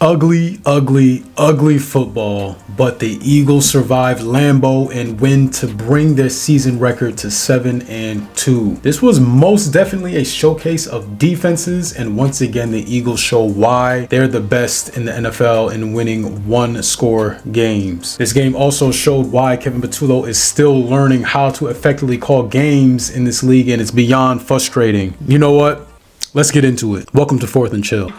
Ugly, ugly, ugly football, but the Eagles survive Lambeau and win to bring their season record to 7-2. This was most definitely a showcase of defenses, and once again the Eagles show why they're the best in the NFL in winning one-score games. This game also showed why Kevin Patullo is still learning how to effectively call games in this league, and it's beyond frustrating. You know what? Let's get into it. Welcome to Fourth and Chill.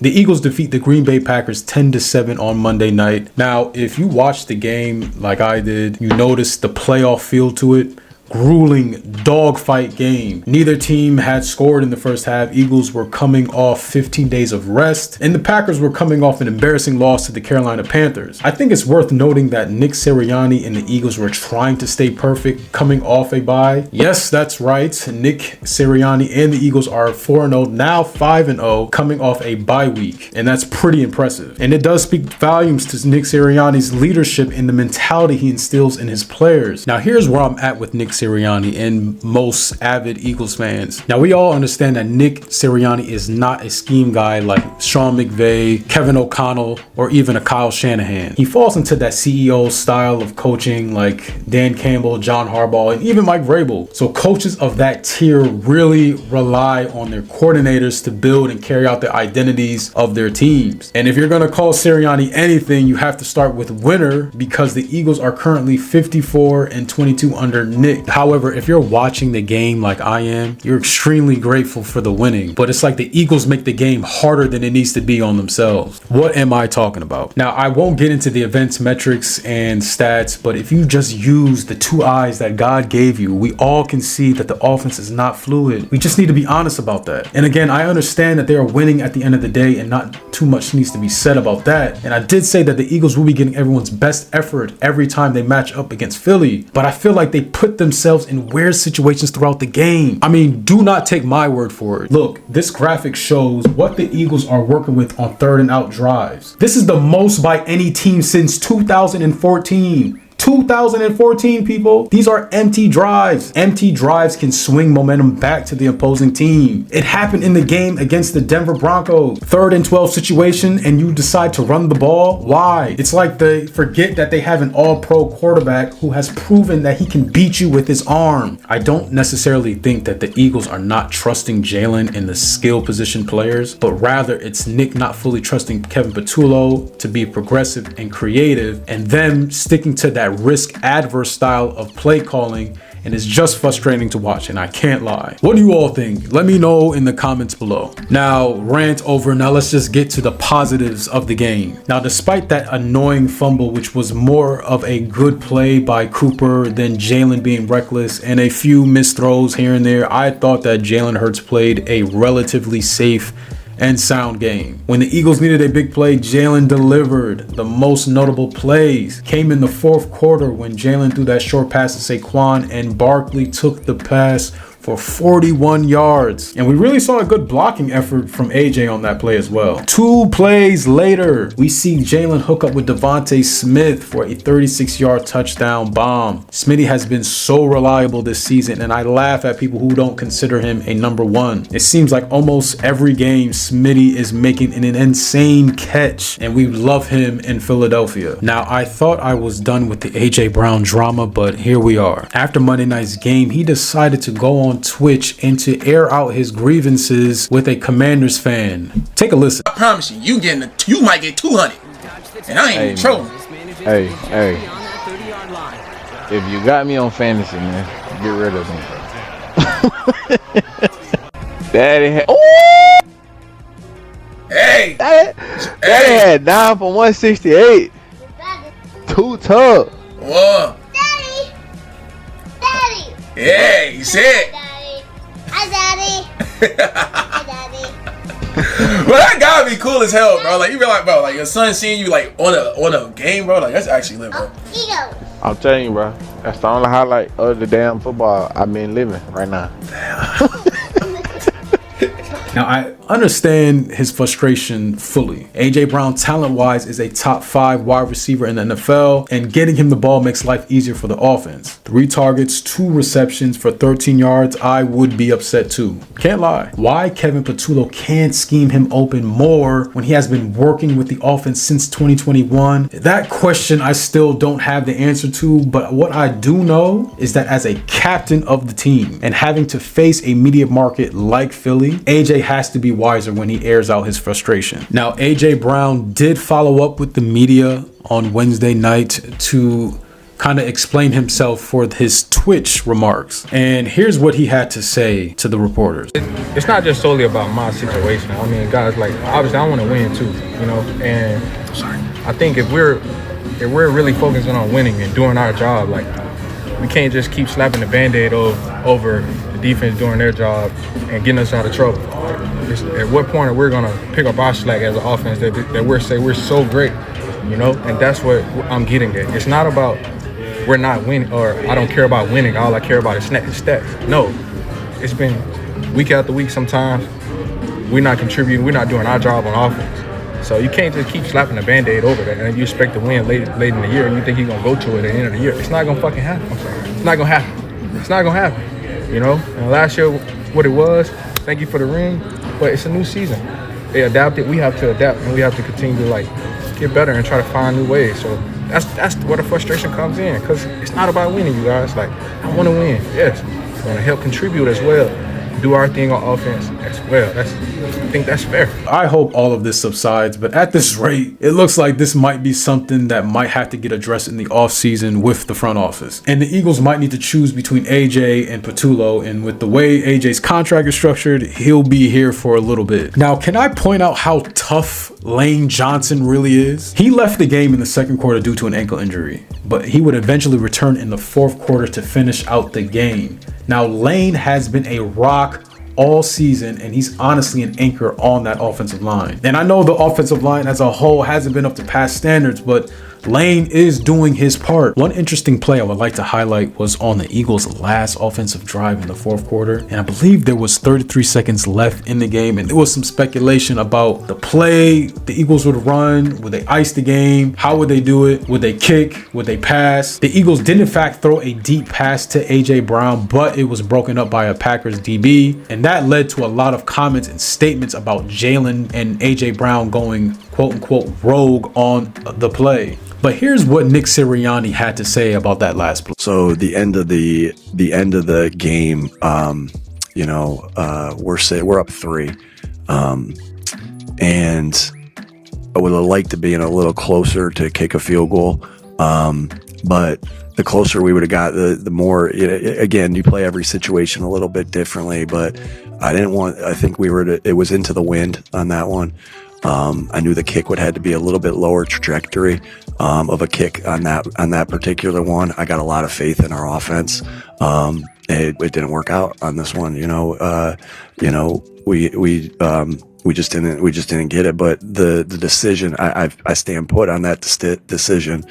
The Eagles defeat the Green Bay Packers 10-7 on Monday night. Now, if you watched the game like I did, you noticed the playoff feel to it. Grueling dogfight game. Neither team had scored in the first half. Eagles were coming off 15 days of rest, and the Packers were coming off an embarrassing loss to the Carolina Panthers. I think it's worth noting that Nick Sirianni and the Eagles were trying to stay perfect coming off a bye. Yes, that's right. Nick Sirianni and the Eagles are 4-0, now 5-0, coming off a bye week, and that's pretty impressive. And it does speak volumes to Nick Sirianni's leadership and the mentality he instills in his players. Now, here's where I'm at with Nick Sirianni and most avid Eagles fans. Now, we all understand that Nick Sirianni is not a scheme guy like Sean McVay, Kevin O'Connell, or even a Kyle Shanahan. He falls into that CEO style of coaching like Dan Campbell, John Harbaugh, and even Mike Vrabel. So coaches of that tier really rely on their coordinators to build and carry out the identities of their teams. And if you're going to call Sirianni anything, you have to start with winner, because the Eagles are currently 54-22 under Nick. However, if you're watching the game like I am, you're extremely grateful for the winning. But it's like the Eagles make the game harder than it needs to be on themselves. What am I talking about? Now, I won't get into the events, metrics, and stats, but if you just use the two eyes that God gave you, we all can see that the offense is not fluid. We just need to be honest about that. And again, I understand that they are winning at the end of the day, and not too much needs to be said about that. And I did say that the Eagles will be getting everyone's best effort every time they match up against Philly, but I feel like they put themselves in weird situations throughout the game. I mean, do not take my word for it. Look, this graphic shows what the Eagles are working with on third and out drives. This is the most by any team since 2014. 2014, people. These are empty drives. Empty drives can swing momentum back to the opposing team. It happened in the game against the Denver Broncos. 3rd and 12 situation, and you decide to run the ball. Why? It's like they forget that they have an all-pro quarterback who has proven that he can beat you with his arm. I don't necessarily think that the Eagles are not trusting Jalen and the skill position players, but rather it's Nick not fully trusting Kevin Patullo to be progressive and creative, and them sticking to that risk adverse style of play calling, and it's just frustrating to watch, and I can't lie. What do you all think? Let me know in the comments below. Now, rant over. Now let's just get to the positives of the game. Now, despite that annoying fumble, which was more of a good play by Cooper than Jalen being reckless, and a few missed throws here and there, I thought that Jalen Hurts played a relatively safe and sound game. When the Eagles needed a big play, Jalen delivered. The most notable plays came in the fourth quarter when Jalen threw that short pass to Saquon and Barkley took the pass for 41 yards. And we really saw a good blocking effort from AJ on that play as well. 2 plays later, we see Jalen hook up with Devontae Smith for a 36-yard touchdown bomb. Smitty has been so reliable this season, and I laugh at people who don't consider him a number one. It seems like almost every game Smitty is making an insane catch, and we love him in Philadelphia. Now, I thought I was done with the AJ Brown drama, but here we are. After Monday night's game, he decided to go on Twitch and to air out his grievances with a Commanders fan. Take a listen. I promise you, you might get 200, and I ain't even trolling. Hey, if you got me on fantasy, man, get rid of me. Daddy, oh! Hey, Daddy had 9 for 168. 2 tub. Whoa. Daddy. Yeah, you said. Hi, Daddy. Hi, Daddy. Well, that gotta be cool as hell, bro. Like, you be like, bro, like your son seeing you like on a game, bro. Like, that's actually lit, bro. Ego. I'm telling you, bro. That's the only highlight of the damn football I've been living right now. Now, I understand his frustration fully. A.J. Brown, talent-wise, is a top 5 wide receiver in the NFL, and getting him the ball makes life easier for the offense. 3 targets, 2 receptions for 13 yards. I would be upset too. Can't lie. Why Kevin Patullo can't scheme him open more when he has been working with the offense since 2021? That question I still don't have the answer to, but what I do know is that as a captain of the team and having to face a media market like Philly, AJ has to be wiser when he airs out his frustration. Now, AJ Brown did follow up with the media on Wednesday night to kind of explain himself for his Twitch remarks. And here's what he had to say to the reporters. It's not just solely about my situation. I mean, guys, like, obviously I want to win too, you know, and I think if we're really focusing on winning and doing our job, like, we can't just keep slapping the Band-Aid over the defense doing their job and getting us out of trouble. At what point are we going to pick up our slack as an offense that we're so great, you know? And that's what I'm getting at. It's not about we're not winning or I don't care about winning. All I care about is stats. No, it's been week after week sometimes. We're not contributing. We're not doing our job on offense. So you can't just keep slapping the Band-Aid over that and you expect to win late in the year and you think you're going to go to it at the end of the year. It's not going to fucking happen. I'm sorry. It's not going to happen. It's not going to happen. You know? And last year, what it was, thank you for the ring, but it's a new season. They adapted. We have to adapt and we have to continue to, like, get better and try to find new ways. So that's where the frustration comes in, because it's not about winning, you guys. Like, I want to win, yes. I want to help contribute as well, do our thing on offense as well. I think that's fair. I hope all of this subsides, but at this rate, it looks like this might be something that might have to get addressed in the offseason with the front office. And the Eagles might need to choose between AJ and Patullo, and with the way AJ's contract is structured, he'll be here for a little bit. Now, can I point out how tough Lane Johnson really is? He left the game in the second quarter due to an ankle injury, but he would eventually return in the fourth quarter to finish out the game. Now, Lane has been a rock all season, and he's honestly an anchor on that offensive line. And I know the offensive line as a whole hasn't been up to past standards, but Lane is doing his part. One interesting play I would like to highlight was on the Eagles' last offensive drive in the fourth quarter, and I believe there was 33 seconds left in the game, and there was some speculation about the play the Eagles would run. Would they ice the game? How would they do it? Would they kick? Would they pass? The Eagles did in fact throw a deep pass to AJ Brown, but it was broken up by a Packers DB, and that led to a lot of comments and statements about Jalen and AJ Brown going quote-unquote rogue on the play. But here's what Nick Sirianni had to say about that last play. So the end of the game, we're up 3, and I would have liked to be in a little closer to kick a field goal, but the closer we would have got, the more. Again, you play every situation a little bit differently, but I think it was into the wind on that one. I knew the kick would have to be a little bit lower trajectory of a kick on that particular one. I got a lot of faith in our offense. It didn't work out on this one. We just didn't get it. But the decision, I stand put on that decision.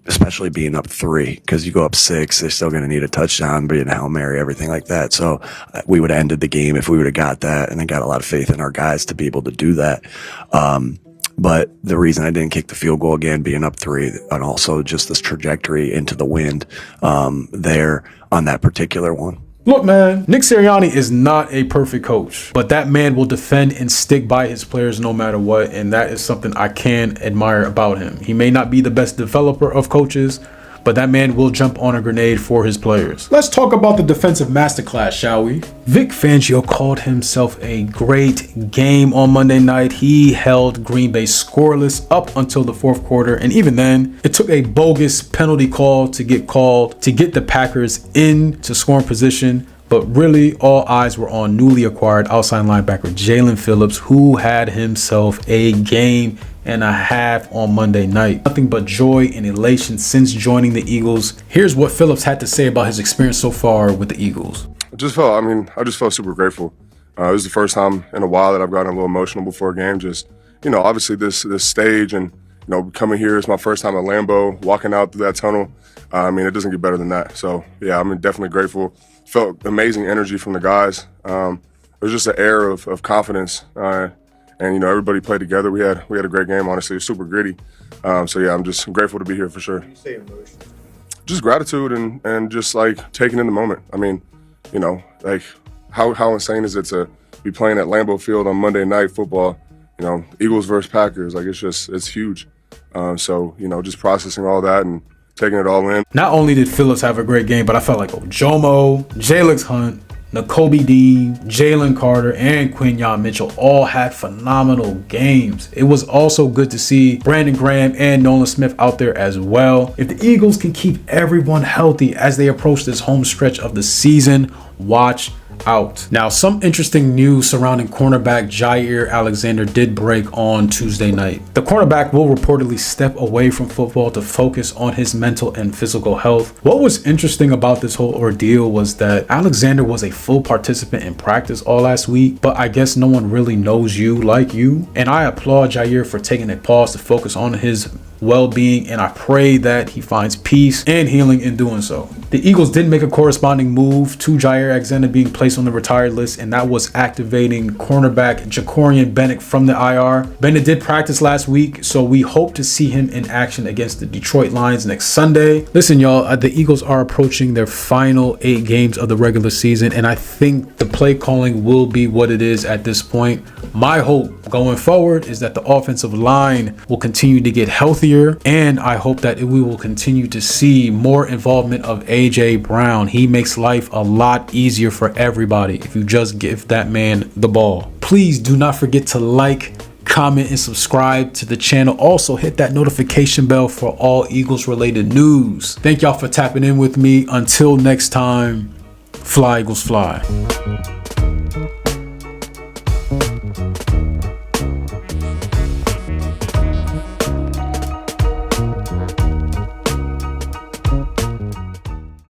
Especially being up 3, because you go up 6, they're still going to need a touchdown, being a Hail Mary, everything like that. So we would have ended the game if we would have got that, and I got a lot of faith in our guys to be able to do that. But the reason I didn't kick the field goal, again, being up 3, and also just this trajectory into the wind there on that particular one. Look, man, Nick Sirianni is not a perfect coach, but that man will defend and stick by his players no matter what, and that is something I can admire about him. He may not be the best developer of coaches, but that man will jump on a grenade for his players. Let's talk about the defensive masterclass, shall we? Vic Fangio called himself a great game on Monday night. He held Green Bay scoreless up until the fourth quarter, and even then, it took a bogus penalty call to get the Packers into scoring position. But really, all eyes were on newly acquired outside linebacker Jalen Phillips, who had himself a game and a half on Monday night. Nothing but joy and elation since joining the Eagles. Here's what Phillips had to say about his experience so far with the Eagles. I just felt super grateful. This is the first time in a while that I've gotten a little emotional before a game. Just, obviously this stage and, coming here is my first time at Lambeau, walking out through that tunnel. It doesn't get better than that. So, yeah, I'm definitely grateful. Felt amazing energy from the guys. was just an air of confidence. And you know, everybody played together. We had a great game. Honestly, it was super gritty. So yeah, I'm just grateful to be here for sure. Just gratitude and just like taking in the moment. I mean, you know, like how insane is it to be playing at Lambeau Field on Monday Night Football? You know, Eagles versus Packers. Like it's huge. So you know, just processing all that and taking it all in. Not only did Phillips have a great game, but I felt like Ojomo, Jalix Hunt, Nakobe Dean, Jalen Carter, and Quinyon Mitchell all had phenomenal games. It was also good to see Brandon Graham and Nolan Smith out there as well. If the Eagles can keep everyone healthy as they approach this home stretch of the season, watch out. Now, some interesting news surrounding cornerback Jair Alexander did break on Tuesday night. The cornerback will reportedly step away from football to focus on his mental and physical health. What was interesting about this whole ordeal was that Alexander was a full participant in practice all last week, but I guess no one really knows you like you. And I applaud Jair for taking a pause to focus on his well-being, and I pray that he finds peace and healing in doing so. The Eagles did make a corresponding move to Jair Alexander being placed on the retired list, and that was activating cornerback Jacorian Bennett from the IR. Bennett did practice last week, so we hope to see him in action against the Detroit Lions next Sunday. Listen, y'all, the Eagles are approaching their final 8 games of the regular season, and I think the play calling will be what it is at this point. My hope going forward is that the offensive line will continue to get healthier, and I hope that we will continue to see more involvement of AJ Brown. He makes life a lot easier for everybody if you just give that man the ball. Please do not forget to like, comment, and subscribe to the channel. Also hit that notification bell for all Eagles related news. Thank y'all for tapping in with me. Until next time, fly Eagles fly.